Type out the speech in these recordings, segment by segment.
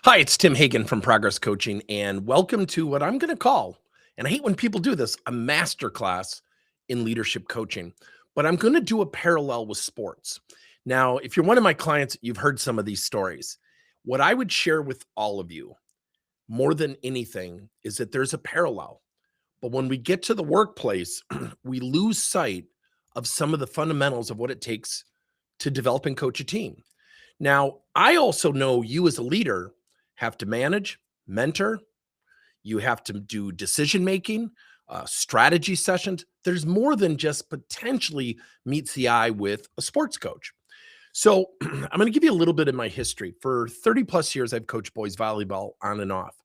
Hi, it's Tim Hagen from Progress Coaching, and welcome to what I'm going to call, and I hate when people do this, a masterclass in leadership coaching. But I'm going to do a parallel with sports. Now, if you're one of my clients, you've heard some of these stories. What I would share with all of you more than anything is that there's a parallel. But when we get to the workplace, we lose sight of some of the fundamentals of what it takes to develop and coach a team. Now, I also know you as a leader have to manage, mentor, you have to do decision making, strategy sessions. There's more than just potentially meets the eye with a sports coach. So, I'm going to give you a little bit of my history. For 30 plus years, I've coached boys volleyball on and off.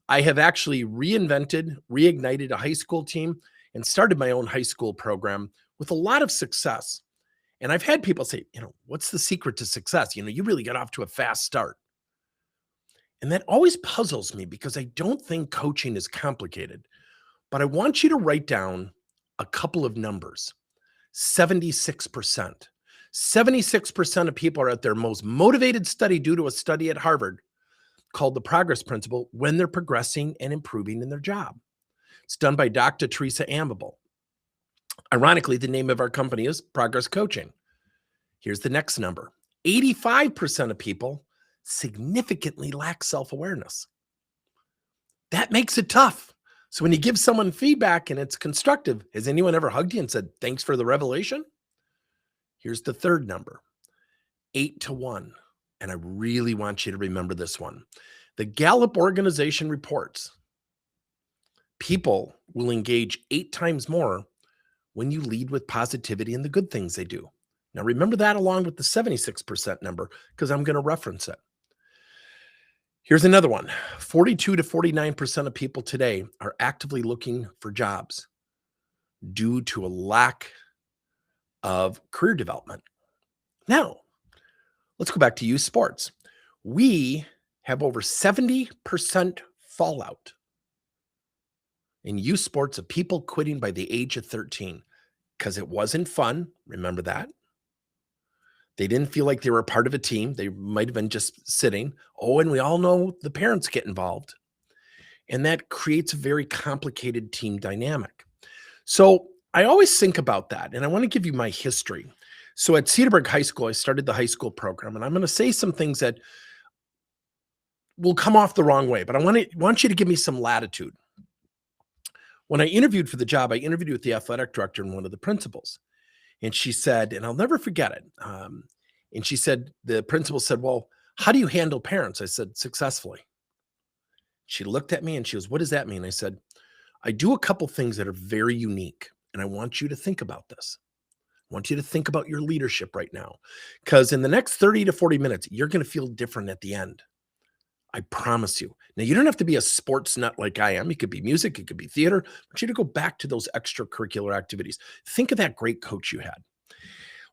I have actually reinvented, reignited a high school team and started my own high school program with a lot of success. And I've had people say, what's the secret to success? You really got off to a fast start. And that always puzzles me because I don't think coaching is complicated. But I want you to write down a couple of numbers. 76%. 76% of people are at their most motivated study due to a study at Harvard called the Progress Principle when they're progressing and improving in their job. It's done by Dr. Teresa Amabile. Ironically, the name of our company is Progress Coaching. Here's the next number. 85% of people significantly lack self-awareness. That makes it tough. So when you give someone feedback and it's constructive, has anyone ever hugged you and said, thanks for the revelation? Here's the third number, 8-1. And I really want you to remember this one. The Gallup organization reports people will engage 8 times more when you lead with positivity and the good things they do. Now, remember that along with the 76% number, because I'm going to reference it. Here's another one. 42 to 49% of people today are actively looking for jobs due to a lack of career development. Now, let's go back to youth sports. We have over 70% fallout in youth sports of people quitting by the age of 13 because it wasn't fun. Remember that? They didn't feel like they were a part of a team. They might have been just sitting. Oh, and we all know the parents get involved. And that creates a very complicated team dynamic. So I always think about that. And I want to give you my history. So at Cedarburg High School, I started the high school program. And I'm going to say some things that will come off the wrong way. But I want you to give me some latitude. When I interviewed for the job, I interviewed with the athletic director and one of the principals. And she said, and I'll never forget it. And she said, the principal said, well, how do you handle parents? I said, successfully. She looked at me and she goes, what does that mean? I said, I do a couple things that are very unique. And I want you to think about this. I want you to think about your leadership right now. Because in the next 30 to 40 minutes, you're going to feel different at the end. I promise you. Now, you don't have to be a sports nut like I am. It could be music. It could be theater. I want you to go back to those extracurricular activities. Think of that great coach you had.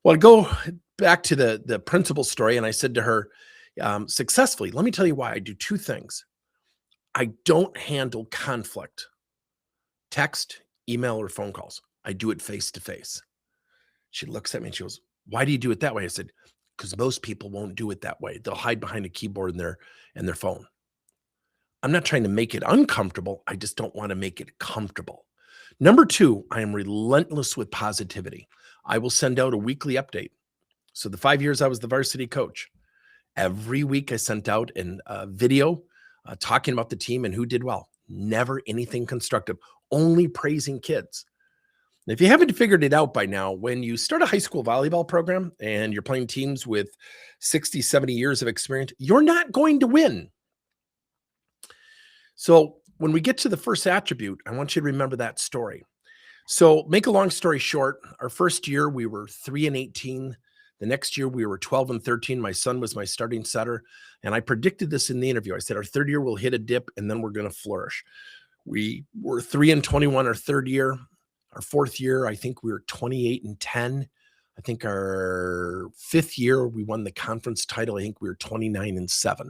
Well, I go back to the principal story, and I said to her, successfully, let me tell you why. I do 2 things. I don't handle conflict, text, email, or phone calls. I do it face-to-face. She looks at me and she goes, why do you do it that way? I said, because most people won't do it that way. They'll hide behind a keyboard and their phone. I'm not trying to make it uncomfortable. I just don't want to make it comfortable. Number 2, I am relentless with positivity. I will send out a weekly update. So the 5 years I was the varsity coach, every week I sent out a video talking about the team and who did well. Never anything constructive, only praising kids. If you haven't figured it out by now, when you start a high school volleyball program and you're playing teams with 60, 70 years of experience, you're not going to win. So when we get to the first attribute, I want you to remember that story. So make a long story short, our first year we were 3-18. The next year we were 12-13. My son was my starting setter. And I predicted this in the interview. I said, our third year we'll hit a dip and then we're going to flourish. We were 3-21 our third year. Our fourth year, I think we were 28-10. I think our fifth year, we won the conference title. I think we were 29-7.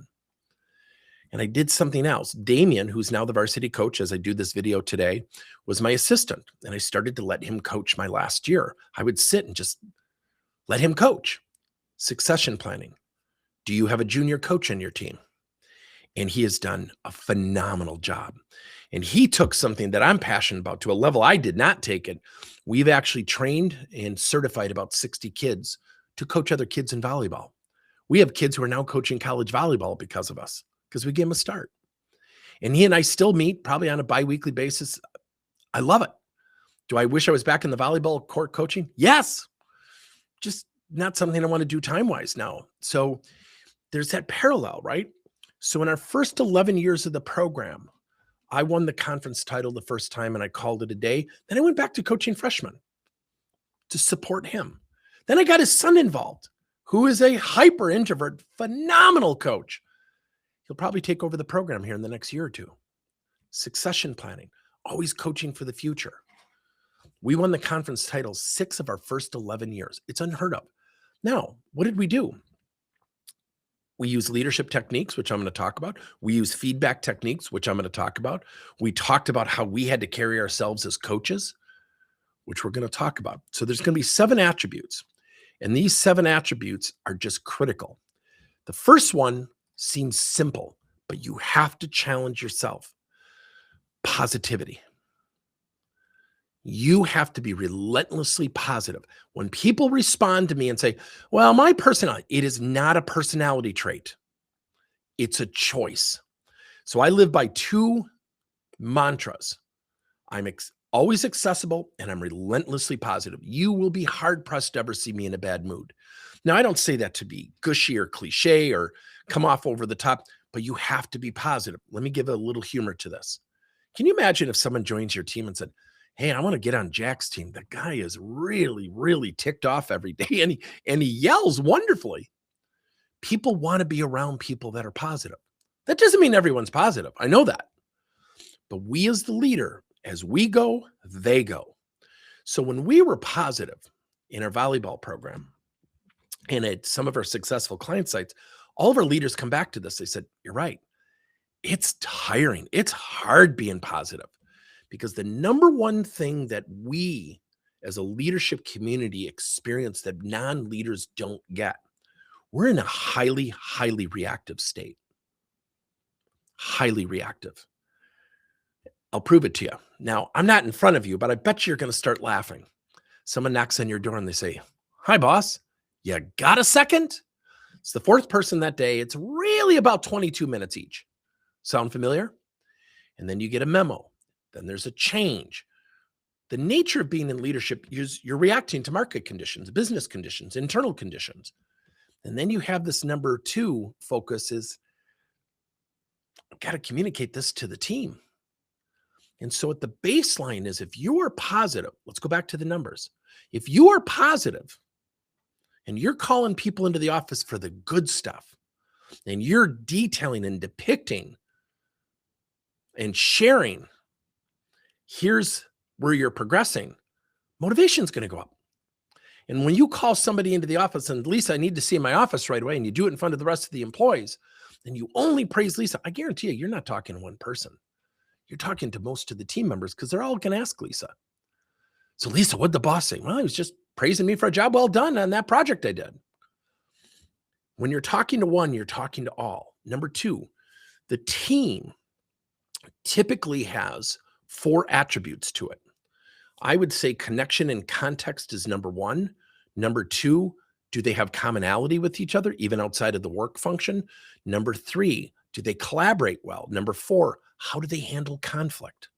And I did something else. Damien, who's now the varsity coach, as I do this video today, was my assistant. And I started to let him coach my last year. I would sit and just let him coach. Succession planning. Do you have a junior coach on your team? And he has done a phenomenal job. And he took something that I'm passionate about to a level I did not take it. We've actually trained and certified about 60 kids to coach other kids in volleyball. We have kids who are now coaching college volleyball because of us, because we gave them a start. And he and I still meet probably on a biweekly basis. I love it. Do I wish I was back in the volleyball court coaching? Yes. Just not something I want to do time-wise now. So there's that parallel, right? So in our first 11 years of the program, I won the conference title the first time and I called it a day. Then I went back to coaching freshmen to support him. Then I got his son involved, who is a hyper introvert, phenomenal coach. He'll probably take over the program here in the next year or two. Succession planning, always coaching for the future. We won the conference title 6 of our first 11 years. It's unheard of. Now, what did we do? We use leadership techniques, which I'm going to talk about. We use feedback techniques, which I'm going to talk about. We talked about how we had to carry ourselves as coaches, which we're going to talk about. So there's going to be 7 attributes, and these 7 attributes are just critical. The first one seems simple, but you have to challenge yourself. Positivity. You have to be relentlessly positive. When people respond to me and say, well, my personality, it is not a personality trait. It's a choice. So I live by 2 mantras. I'm always accessible and I'm relentlessly positive. You will be hard pressed to ever see me in a bad mood. Now, I don't say that to be gushy or cliche or come off over the top, but you have to be positive. Let me give a little humor to this. Can you imagine if someone joins your team and said, hey, I want to get on Jack's team. The guy is really, really ticked off every day and he yells wonderfully. People want to be around people that are positive. That doesn't mean everyone's positive. I know that. But we as the leader, as we go, they go. So when we were positive in our volleyball program and at some of our successful client sites, all of our leaders come back to this. They said, you're right. It's tiring. It's hard being positive. Because the number one thing that we as a leadership community experience that non-leaders don't get, we're in a highly, highly reactive state. Highly reactive. I'll prove it to you. Now, I'm not in front of you, but I bet you're going to start laughing. Someone knocks on your door and they say, hi, boss. You got a second? It's the 4th person that day. It's really about 22 minutes each. Sound familiar? And then you get a memo. Then there's a change. The nature of being in leadership is you're reacting to market conditions, business conditions, internal conditions. And then you have this number 2 focus is, I've got to communicate this to the team. And so at the baseline is if you are positive, let's go back to the numbers. If you are positive and you're calling people into the office for the good stuff and you're detailing and depicting and sharing, here's where you're progressing, motivation is going to go up. And when you call somebody into the office and Lisa, I need to see in my office right away, and you do it in front of the rest of the employees, and you only praise Lisa, I guarantee you're not talking to one person. You're talking to most of the team members because they're all going to ask Lisa. So Lisa, what'd the boss say? Well, he was just praising me for a job well done on that project I did. When you're talking to one, you're talking to all. Number 2, the team typically has 4 attributes to it. I would say connection and context is number 1. Number 2, do they have commonality with each other, even outside of the work function? Number 3, do they collaborate well? Number 4, how do they handle conflict?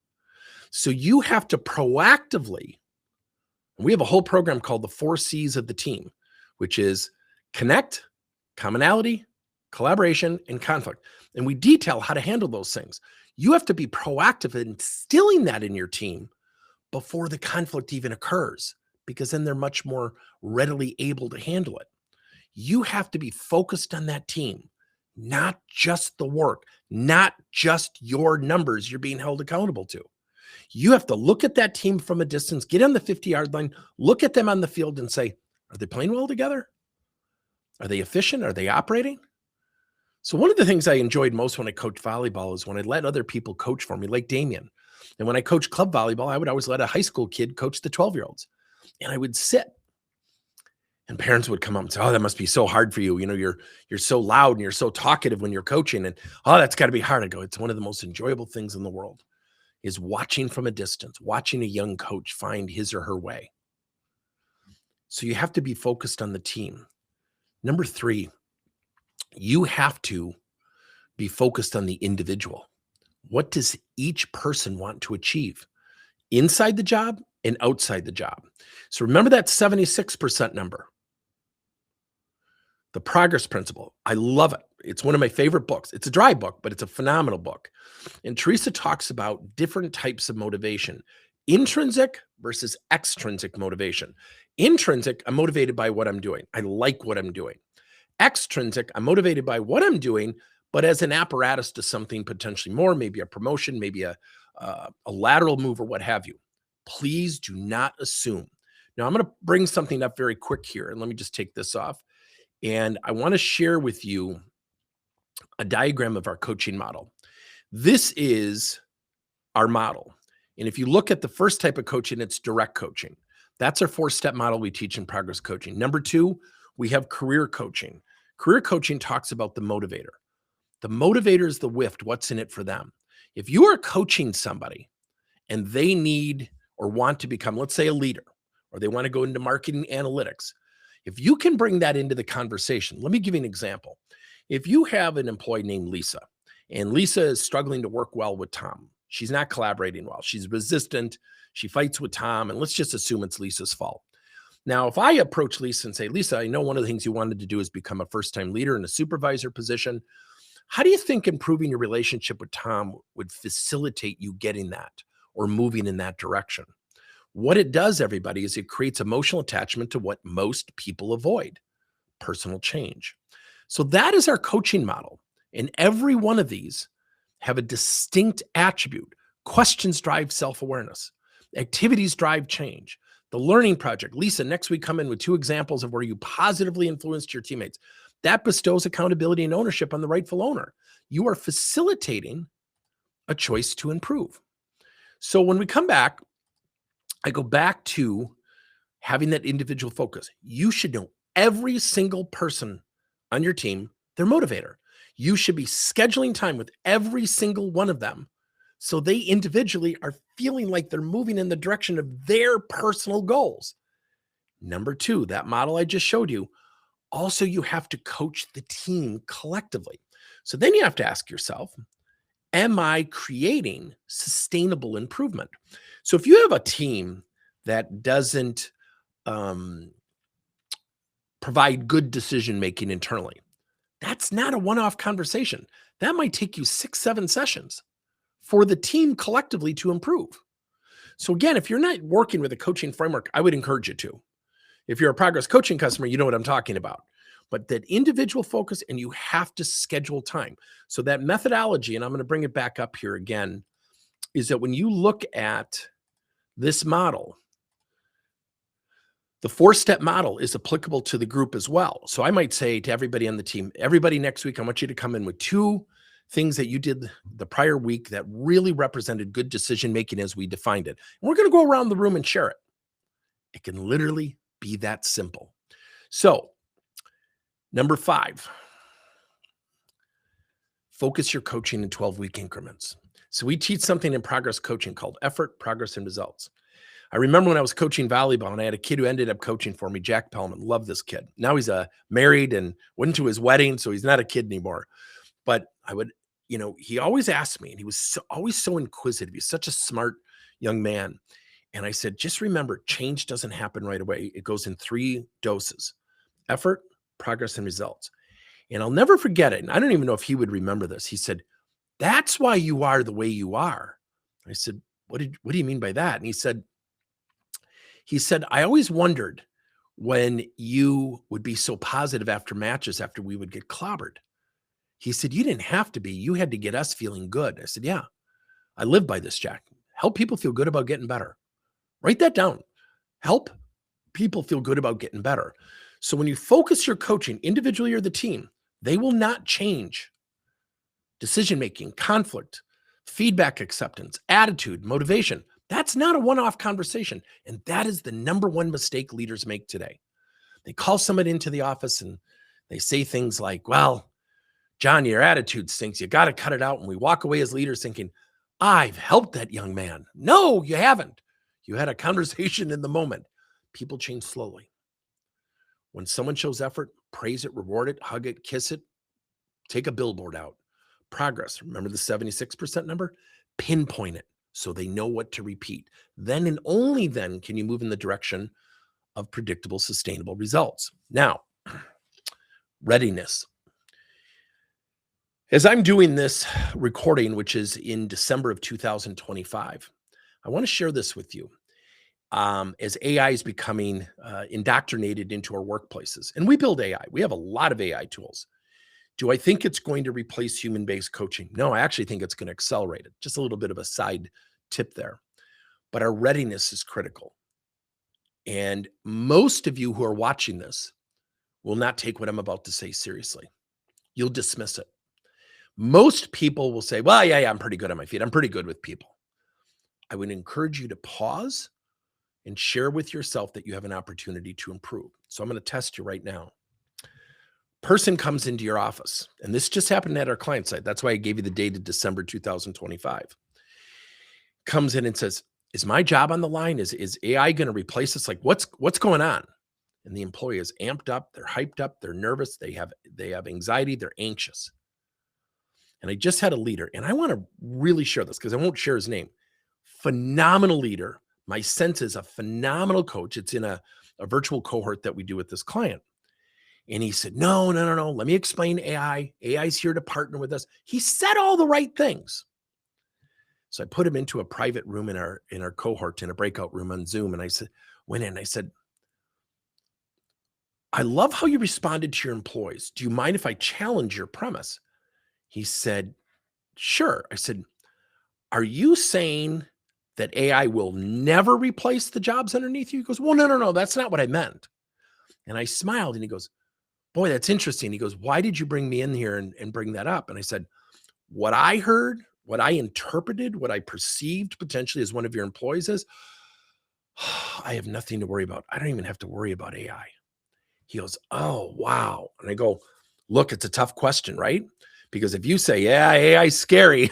So you have to proactively, we have a whole program called the 4 C's of the team, which is connect, commonality, collaboration, and conflict. And we detail how to handle those things. You have to be proactive in instilling that in your team before the conflict even occurs, because then they're much more readily able to handle it. You have to be focused on that team, not just the work, not just your numbers you're being held accountable to. You have to look at that team from a distance, get on the 50-yard line, look at them on the field and say, are they playing well together? Are they efficient? Are they operating? So one of the things I enjoyed most when I coached volleyball is when I let other people coach for me, like Damien. And when I coached club volleyball, I would always let a high school kid coach the 12-year-olds. And I would sit And parents would come up and say, "Oh, that must be so hard for you. You know, you're so loud and you're so talkative when you're coaching. And oh, that's got to be hard." I go, "It's one of the most enjoyable things in the world is watching from a distance, watching a young coach find his or her way." So you have to be focused on the team. Number 3, you have to be focused on the individual. What does each person want to achieve inside the job and outside the job? So remember that 76% number. The Progress Principle. I love it. It's one of my favorite books. It's a dry book, but it's a phenomenal book. And Teresa talks about different types of motivation: intrinsic versus extrinsic motivation. Intrinsic, I'm motivated by what I'm doing. I like what I'm doing. Extrinsic, I'm motivated by what I'm doing, but as an apparatus to something potentially more, maybe a promotion, maybe a lateral move or what have you. Please do not assume. Now, I'm going to bring something up very quick here, and let me just take this off. And I want to share with you a diagram of our coaching model. This is our model. And if you look at the first type of coaching, it's direct coaching. That's our 4-step model we teach in Progress Coaching. Number 2, we have career coaching. Career coaching talks about the motivator. The motivator is the WIFT, what's in it for them. If you are coaching somebody and they need or want to become, let's say, a leader, or they want to go into marketing analytics, if you can bring that into the conversation, let me give you an example. If you have an employee named Lisa, and Lisa is struggling to work well with Tom, she's not collaborating well, she's resistant, she fights with Tom, and let's just assume it's Lisa's fault. Now, if I approach Lisa and say, "Lisa, I know one of the things you wanted to do is become a first-time leader in a supervisor position. How do you think improving your relationship with Tom would facilitate you getting that or moving in that direction?" What it does, everybody, is it creates emotional attachment to what most people avoid: personal change. So that is our coaching model. And every one of these have a distinct attribute. Questions drive self-awareness. Activities drive change. The learning project. Lisa, next week come in with 2 examples of where you positively influenced your teammates. That bestows accountability and ownership on the rightful owner. You are facilitating a choice to improve. So when we come back, I go back to having that individual focus. You should know every single person on your team, their motivator. You should be scheduling time with every single one of them so they individually are feeling like they're moving in the direction of their personal goals. Number 2, that model I just showed you, also you have to coach the team collectively. So then you have to ask yourself, am I creating sustainable improvement? So if you have a team that doesn't provide good decision-making internally, that's not a one-off conversation. That might take you 6, 7 sessions for the team collectively to improve. So again, if you're not working with a coaching framework, I would encourage you to. If you're a Progress Coaching customer, you know what I'm talking about. But that individual focus, and you have to schedule time. So that methodology, and I'm going to bring it back up here again, is that when you look at this model, the 4-step model is applicable to the group as well. So I might say to everybody on the team, everybody next week, I want you to come in with 2 things that you did the prior week that really represented good decision-making as we defined it. And we're going to go around the room and share it. It can literally be that simple. So number 5, focus your coaching in 12-week increments. So we teach something in Progress Coaching called effort, progress, and results. I remember when I was coaching volleyball and I had a kid who ended up coaching for me, Jack Pellman. Love this kid. Now he's married and went to his wedding, so he's not a kid anymore. But I would, he always asked me, and he was always so inquisitive. He's such a smart young man. And I said, just remember, change doesn't happen right away. It goes in 3 doses: effort, progress, and results. And I'll never forget it. And I don't even know if he would remember this. He said, "That's why you are the way you are." I said, what do you mean by that? And he said, "I always wondered when you would be so positive after matches after we would get clobbered." He said, "You didn't have to be. You had to get us feeling good." I said, "Yeah, I live by this, Jack. Help people feel good about getting better." Write that down. Help people feel good about getting better. So when you focus your coaching individually or the team, they will not change. Decision-making, conflict, feedback acceptance, attitude, motivation. That's not a one-off conversation. And that is the number 1 mistake leaders make today. They call somebody into the office and they say things like, well, John, your attitude stinks. You got to cut it out. And we walk away as leaders thinking, I've helped that young man. No, you haven't. You had a conversation in the moment. People change slowly. When someone shows effort, praise it, reward it, hug it, kiss it, take a billboard out. Progress. Remember the 76% number? Pinpoint it so they know what to repeat. Then and only then can you move in the direction of predictable, sustainable results. Now, readiness. As I'm doing this recording, which is in December of 2025, I want to share this with you. As AI is becoming indoctrinated into our workplaces, and we build AI, we have a lot of AI tools. Do I think it's going to replace human-based coaching? No, I actually think it's going to accelerate it. Just a little bit of a side tip there. But our readiness is critical. And most of you who are watching this will not take what I'm about to say seriously. You'll dismiss it. Most people will say, well, yeah, I'm pretty good on my feet. I'm pretty good with people. I would encourage you to pause and share with yourself that you have an opportunity to improve. So I'm going to test you right now. Person comes into your office, and this just happened at our client site. That's why I gave you the date of December 2025. Comes in and says, is my job on the line? Is AI going to replace us? Like, what's going on? And the employee is amped up, they're hyped up, they're nervous, they have anxiety, they're anxious. And I just had a leader, and I want to really share this because I won't share his name. Phenomenal leader. My sense is a phenomenal coach. It's in a virtual cohort that we do with this client. And he said, no. Let me explain AI. AI's here to partner with us. He said all the right things. So I put him into a private room in our cohort, in a breakout room on Zoom. And I said, I love how you responded to your employees. Do you mind if I challenge your premise? He said, sure. I said, are you saying that AI will never replace the jobs underneath you? He goes, well, no, that's not what I meant. And I smiled and he goes, boy, that's interesting. He goes, why did you bring me in here and bring that up? And I said, what I heard, what I interpreted, what I perceived potentially as one of your employees is, I have nothing to worry about. I don't even have to worry about AI. He goes, oh, wow. And I go, look, it's a tough question, right? Because if you say, yeah, AI's scary,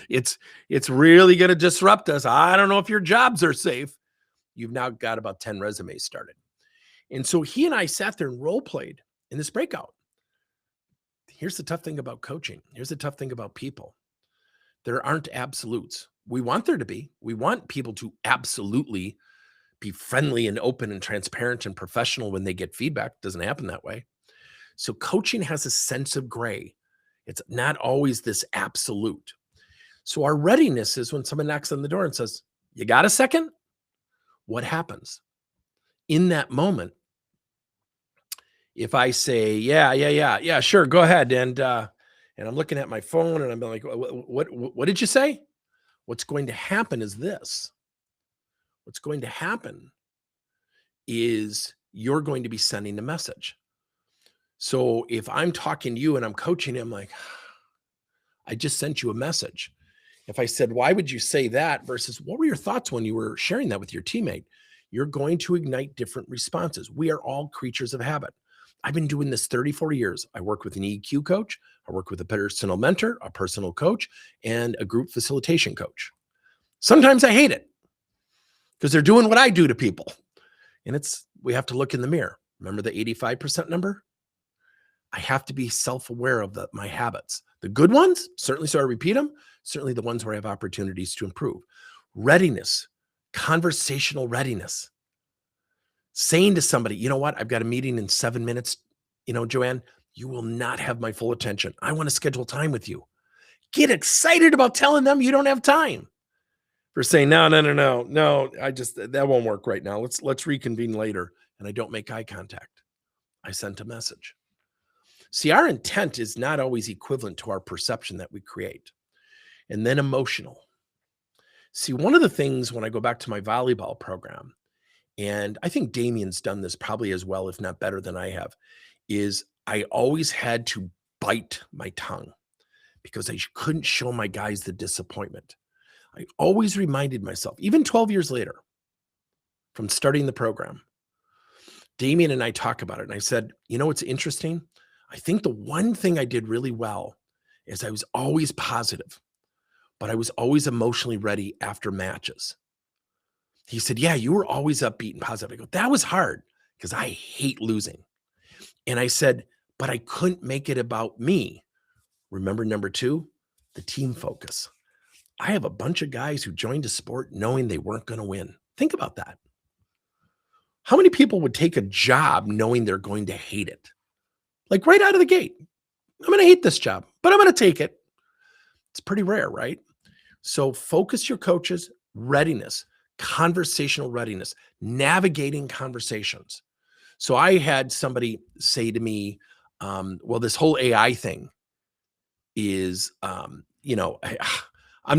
it's really going to disrupt us. I don't know if your jobs are safe. You've now got about 10 resumes started. And so he and I sat there and role played in this breakout. Here's the tough thing about coaching. Here's the tough thing about people. There aren't absolutes. We want there to be. We want people to absolutely be friendly and open and transparent and professional when they get feedback. It doesn't happen that way. So coaching has a sense of gray. It's not always this absolute. So our readiness is when someone knocks on the door and says, you got a second? What happens? In that moment, if I say, yeah, sure, go ahead. And I'm looking at my phone and I'm like, what did you say? What's going to happen is this. What's going to happen is you're going to be sending a message. So if I'm talking to you and I'm coaching you, I'm like, I just sent you a message. If I said, why would you say that versus what were your thoughts when you were sharing that with your teammate? You're going to ignite different responses. We are all creatures of habit. I've been doing this 34 years. I work with an EQ coach. I work with a personal mentor, a personal coach, and a group facilitation coach. Sometimes I hate it because they're doing what I do to people. And we have to look in the mirror. Remember the 85% number? I have to be self-aware of my habits. The good ones, certainly so I repeat them, certainly the ones where I have opportunities to improve. Readiness, conversational readiness. Saying to somebody, you know what, I've got a meeting in 7 minutes. Joanne, you will not have my full attention. I want to schedule time with you. Get excited about telling them you don't have time. For saying, no, that won't work right now. Let's reconvene later. And I don't make eye contact. I sent a message. See, our intent is not always equivalent to our perception that we create. And then emotional. See, one of the things when I go back to my volleyball program, and I think Damien's done this probably as well, if not better than I have, is I always had to bite my tongue because I couldn't show my guys the disappointment. I always reminded myself, even 12 years later from starting the program, Damien and I talk about it. And I said, you know, what's interesting? I think the one thing I did really well is I was always positive, but I was always emotionally ready after matches. He said, yeah, you were always upbeat and positive. I go, that was hard because I hate losing. And I said, but I couldn't make it about me. Remember number two, the team focus. I have a bunch of guys who joined a sport knowing they weren't going to win. Think about that. How many people would take a job knowing they're going to hate it? Like right out of the gate. I'm going to hate this job, but I'm going to take it. It's pretty rare, right? So focus your coaches, readiness, conversational readiness, navigating conversations. So I had somebody say to me, well, this whole AI thing is, I'm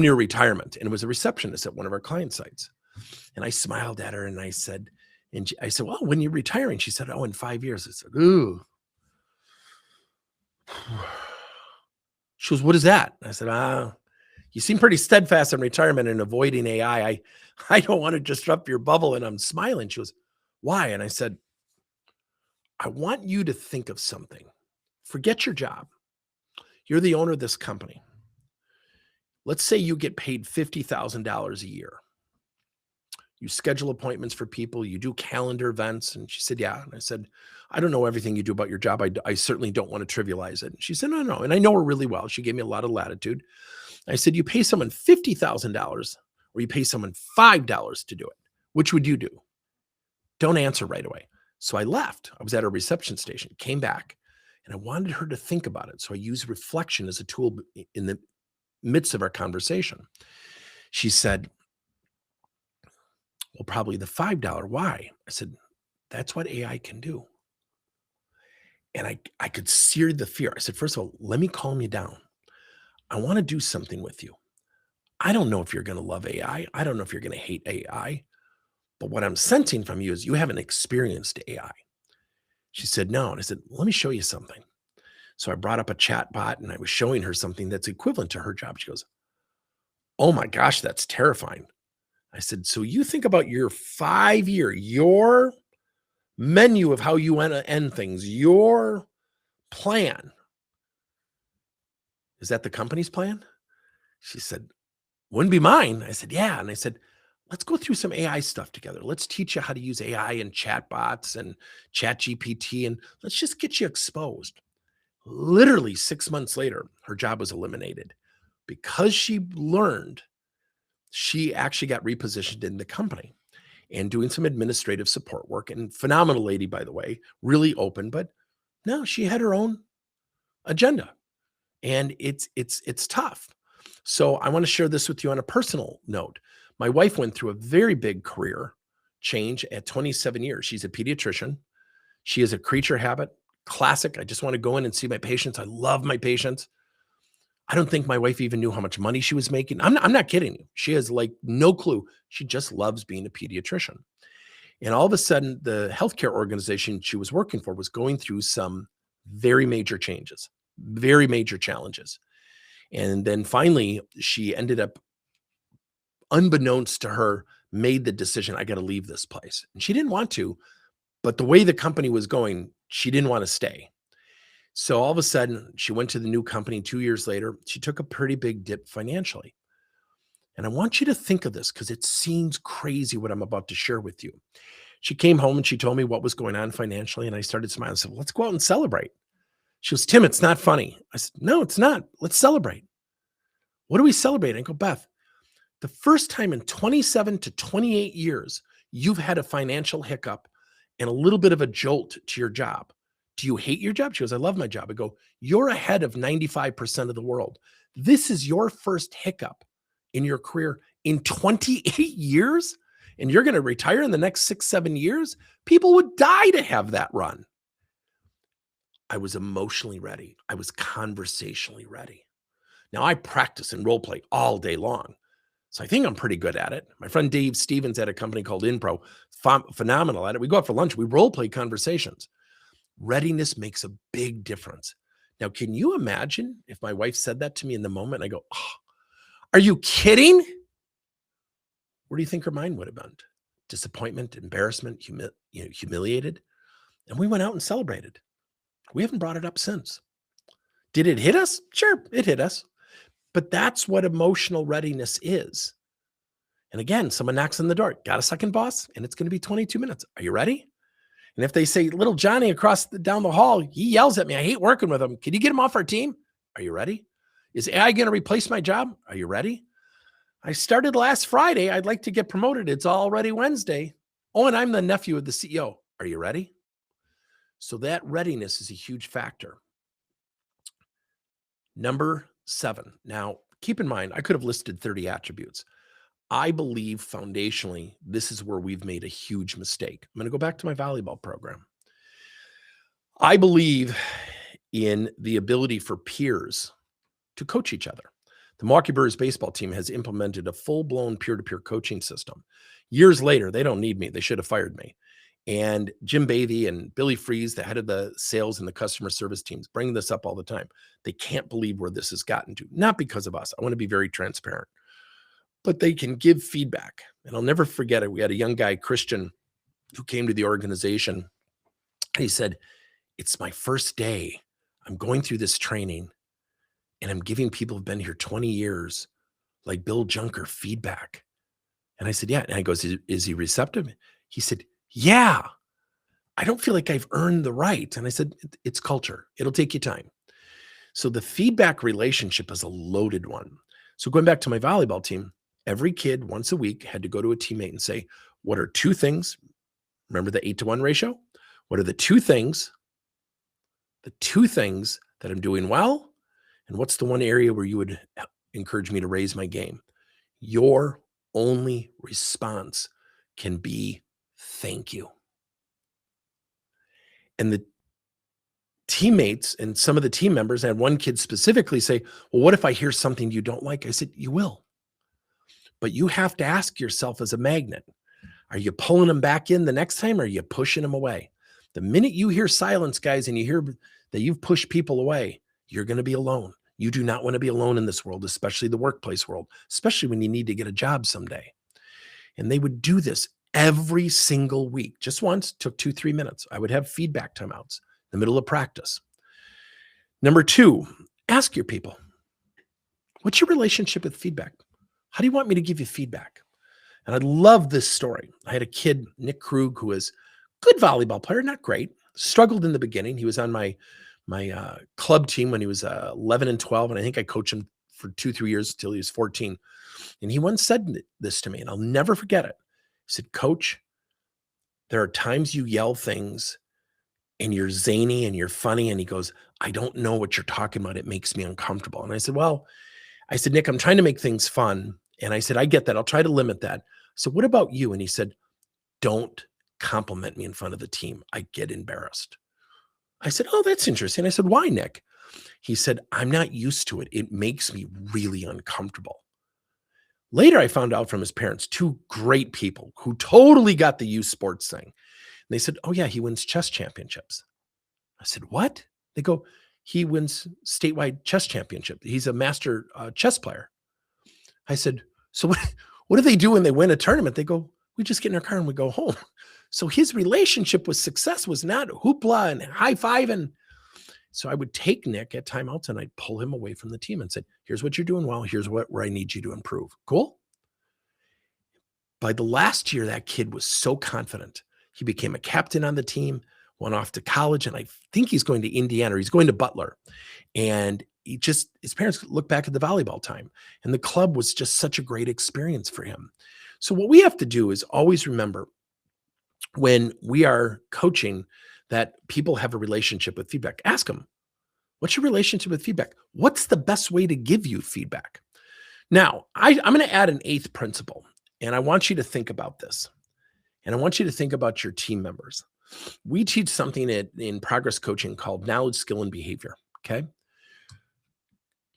near retirement, and it was a receptionist at one of our client sites. And I smiled at her and I said, well, when you're retiring? She said, oh, in 5 years. I said, ooh. She goes, what is that? I said, you seem pretty steadfast in retirement and avoiding AI. I don't want to disrupt your bubble. And I'm smiling. She goes, why? And I said, I want you to think of something. Forget your job. You're the owner of this company. Let's say you get paid $50,000 a year. You schedule appointments for people, you do calendar events. And she said, yeah. And I said, I don't know everything you do about your job. I certainly don't want to trivialize it. And she said, no. And I know her really well. She gave me a lot of latitude. I said, you pay someone $50,000 or you pay someone $5 to do it. Which would you do? Don't answer right away. So I left. I was at a reception station, came back, and I wanted her to think about it. So I used reflection as a tool in the midst of our conversation. She said, well, probably the $5. Why? I said, that's what AI can do. And I could sear the fear. I said, first of all, let me calm you down. I want to do something with you. I don't know if you're going to love AI. I don't know if you're going to hate AI. But what I'm sensing from you is you haven't experienced AI. She said, no. And I said, let me show you something. So I brought up a chat bot and I was showing her something that's equivalent to her job. She goes, oh my gosh, that's terrifying. I said, so you think about your 5-year, your menu of how you want to end things, your plan. Is that the company's plan? She said, wouldn't be mine. I said, yeah. And I said, let's go through some AI stuff together. Let's teach you how to use AI and chatbots and chat GPT, and let's just get you exposed. Literally 6 months later, her job was eliminated because she learned. She actually got repositioned in the company and doing some administrative support work, and phenomenal lady, by the way, really open, but no, she had her own agenda and it's tough. So I want to share this with you on a personal note. My wife went through a very big career change at 27 years. She's a pediatrician. She is a creature habit classic. I just want to go in and see my patients. I love my patients. I don't think my wife even knew how much money she was making. I'm not kidding you. She has like no clue. She just loves being a pediatrician. And all of a sudden, the healthcare organization she was working for was going through some very major changes, very major challenges. And then finally, she ended up, unbeknownst to her, made the decision, I got to leave this place. And she didn't want to, but the way the company was going, she didn't want to stay. So all of a sudden, she went to the new company 2 years later. She took a pretty big dip financially. And I want you to think of this because it seems crazy what I'm about to share with you. She came home and she told me what was going on financially. And I started smiling. I said, let's go out and celebrate. She goes, Tim, it's not funny. I said, no, it's not. Let's celebrate. What do we celebrate? I go, Beth, the first time in 27 to 28 years, you've had a financial hiccup and a little bit of a jolt to your job. Do you hate your job? She goes, I love my job. I go, you're ahead of 95% of the world. This is your first hiccup in your career in 28 years, and you're going to retire in the next 6-7 years. People would die to have that run. I was emotionally ready. I was conversationally ready. Now I practice and role play all day long. So I think I'm pretty good at it. My friend Dave Stevens at a company called Inpro, phenomenal at it. We go out for lunch. We role play conversations. Readiness makes a big difference. Now, can you imagine if my wife said that to me in the moment? I go, oh, are you kidding? Where do you think her mind would have been? Disappointment, embarrassment, humiliated? And we went out and celebrated. We haven't brought it up since. Did it hit us? Sure, it hit us. But that's what emotional readiness is. And again, someone knocks on the door. Got a second, boss? And it's going to be 22 minutes. Are you ready? And if they say, little Johnny down the hall, he yells at me. I hate working with him. Can you get him off our team? Are you ready? Is AI going to replace my job? Are you ready? I started last Friday. I'd like to get promoted. It's already Wednesday. Oh, and I'm the nephew of the CEO. Are you ready? So that readiness is a huge factor. Number 7. Now, keep in mind, I could have listed 30 attributes. I believe foundationally, this is where we've made a huge mistake. I'm going to go back to my volleyball program. I believe in the ability for peers to coach each other. The Milwaukee Brewers baseball team has implemented a full-blown peer-to-peer coaching system. Years later, they don't need me. They should have fired me. And Jim Beatty and Billy Freeze, the head of the sales and the customer service teams, bring this up all the time. They can't believe where this has gotten to. Not because of us. I want to be very transparent. But they can give feedback. And I'll never forget it. We had a young guy, Christian, who came to the organization. He said, it's my first day. I'm going through this training and I'm giving people who've been here 20 years, like Bill Junker, feedback. And I said, yeah. And I goes, is he receptive? He said, yeah. I don't feel like I've earned the right. And I said, it's culture. It'll take you time. So the feedback relationship is a loaded one. So going back to my volleyball team, every kid once a week had to go to a teammate and say, what are 2 things? Remember the 8-to-1 ratio? What are the 2 things? The 2 things that I'm doing well? And what's the one area where you would encourage me to raise my game? Your only response can be thank you. And the teammates and some of the team members, I had one kid specifically say, well, what if I hear something you don't like? I said, you will. But you have to ask yourself as a magnet, are you pulling them back in the next time or are you pushing them away? The minute you hear silence, guys, and you hear that you've pushed people away, you're going to be alone. You do not want to be alone in this world, especially the workplace world, especially when you need to get a job someday. And they would do this every single week. Just once, took 2-3 minutes. I would have feedback timeouts in the middle of practice. Number 2, ask your people, what's your relationship with feedback? How do you want me to give you feedback? And I love this story. I had a kid, Nick Krug, who was a good volleyball player, not great, struggled in the beginning. He was on my club team when he was 11 and 12. And I think I coached him for 2-3 years until he was 14. And he once said this to me, and I'll never forget it. He said, Coach, there are times you yell things and you're zany and you're funny. And he goes, I don't know what you're talking about. It makes me uncomfortable. And I said, Nick, I'm trying to make things fun. And I said, I get that. I'll try to limit that. So what about you? And he said, don't compliment me in front of the team. I get embarrassed. I said, oh, that's interesting. I said, why, Nick? He said, I'm not used to it. It makes me really uncomfortable. Later, I found out from his parents, 2 great people who totally got the youth sports thing. And they said, oh, yeah, he wins chess championships. I said, what? They go, he wins statewide chess championship. He's a master chess player. I said, so what do they do when they win a tournament? They go, we just get in our car and we go home. So his relationship with success was not hoopla and high five. And so I would take Nick at timeouts and I'd pull him away from the team and said, here's what you're doing well. Here's where I need you to improve. Cool. By the last year, that kid was so confident. He became a captain on the team, went off to college, and I think he's going to Indiana, or he's going to Butler. And his parents look back at the volleyball time, and the club was just such a great experience for him. So what we have to do is always remember when we are coaching that people have a relationship with feedback. Ask them, what's your relationship with feedback? What's the best way to give you feedback? Now, I'm going to add an 8th principle, and I want you to think about this. And I want you to think about your team members. We teach something in progress coaching called knowledge, skill, and behavior. Okay.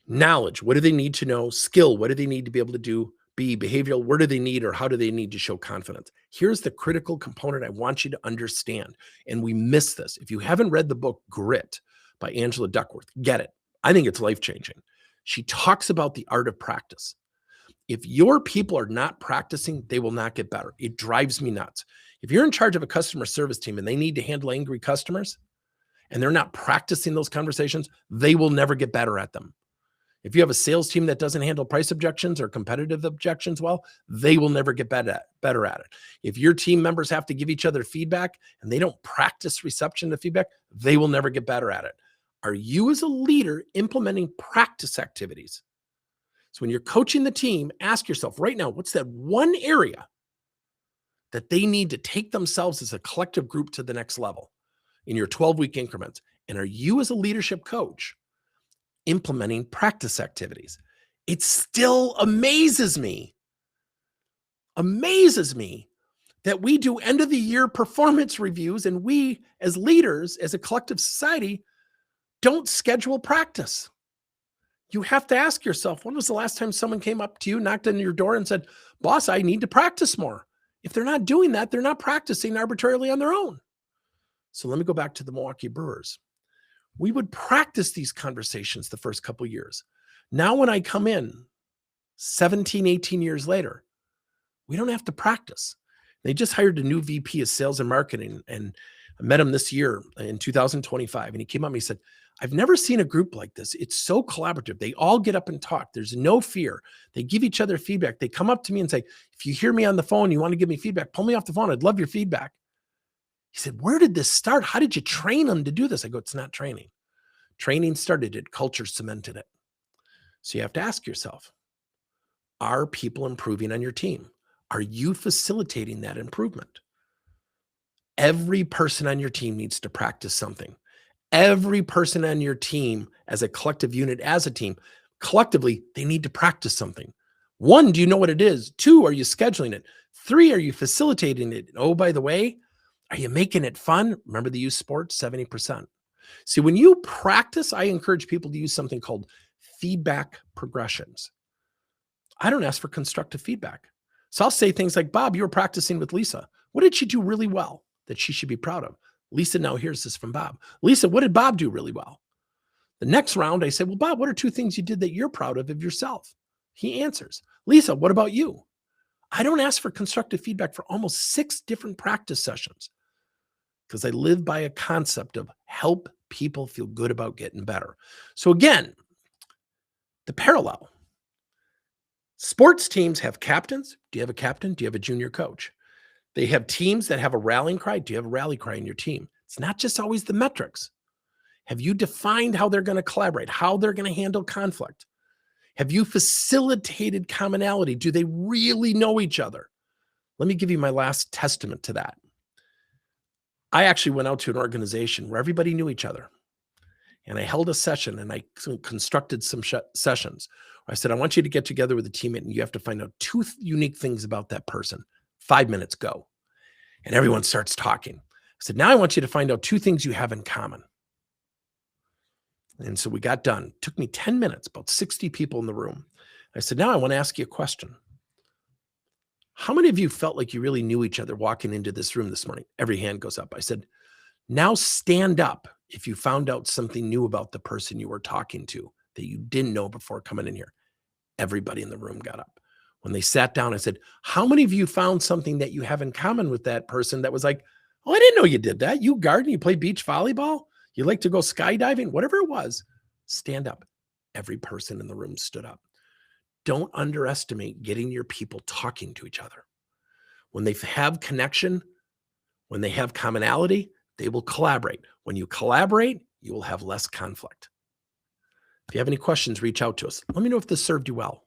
Knowledge, what do they need to know? Skill, what do they need to be able to do? Behavioral, where do they need or how do they need to show confidence? Here's the critical component I want you to understand. And we miss this. If you haven't read the book Grit by Angela Duckworth, get it. I think it's life-changing. She talks about the art of practice. If your people are not practicing, they will not get better. It drives me nuts. If you're in charge of a customer service team and they need to handle angry customers and they're not practicing those conversations, they will never get better at them. If you have a sales team that doesn't handle price objections or competitive objections well, they will never get better at it. If your team members have to give each other feedback and they don't practice reception to feedback, they will never get better at it. Are you as a leader implementing practice activities? So when you're coaching the team, ask yourself right now, what's that one area that they need to take themselves as a collective group to the next level in your 12-week increments? And are you as a leadership coach implementing practice activities? It still amazes me that we do end of the year performance reviews and we as leaders, as a collective society, don't schedule practice. You have to ask yourself, when was the last time someone came up to you, knocked on your door and said, boss, I need to practice more? If they're not doing that, they're not practicing arbitrarily on their own. So let me go back to the Milwaukee Brewers. We would practice these conversations the first couple of years. Now, when I come in 17, 18 years later, we don't have to practice. They just hired a new VP of sales and marketing, and I met him this year in 2025. And he came up and he said, I've never seen a group like this. It's so collaborative. They all get up and talk. There's no fear. They give each other feedback. They come up to me and say, if you hear me on the phone, you want to give me feedback, pull me off the phone. I'd love your feedback. He said, where did this start? How did you train them to do this? I go, it's not training. Training started it. Culture cemented it. So you have to ask yourself, are people improving on your team? Are you facilitating that improvement? Every person on your team needs to practice something. Every person on your team as a collective unit, as a team, collectively, they need to practice something. 1, do you know what it is? 2, are you scheduling it? 3, are you facilitating it? Oh, by the way, are you making it fun? Remember the use sports, 70%. See, when you practice, I encourage people to use something called feedback progressions. I don't ask for constructive feedback. So I'll say things like, Bob, you were practicing with Lisa. What did she do really well that she should be proud of? Lisa now hears this from Bob. Lisa, what did Bob do really well? The next round, I say, well, Bob, what are 2 things you did that you're proud of yourself? He answers. Lisa, what about you? I don't ask for constructive feedback for almost 6 different practice sessions because I live by a concept of help people feel good about getting better. So again, the parallel. Sports teams have captains. Do you have a captain? Do you have a junior coach? They have teams that have a rallying cry. Do you have a rally cry in your team? It's not just always the metrics. Have you defined how they're going to collaborate, how they're going to handle conflict? Have you facilitated commonality? Do they really know each other? Let me give you my last testament to that. I actually went out to an organization where everybody knew each other. And I held a session and I constructed some sessions. I said, I want you to get together with a teammate and you have to find out 2 unique things about that person. 5 minutes, go. And everyone starts talking. I said, now I want you to find out 2 things you have in common. And so we got done. It took me 10 minutes, about 60 people in the room. I said, now I want to ask you a question. How many of you felt like you really knew each other walking into this room this morning? Every hand goes up. I said, now stand up if you found out something new about the person you were talking to that you didn't know before coming in here. Everybody in the room got up. When they sat down, I said, how many of you found something that you have in common with that person that was like, oh, I didn't know you did that. You garden, you play beach volleyball, you like to go skydiving, whatever it was, stand up. Every person in the room stood up. Don't underestimate getting your people talking to each other. When they have connection, when they have commonality, they will collaborate. When you collaborate, you will have less conflict. If you have any questions, reach out to us. Let me know if this served you well.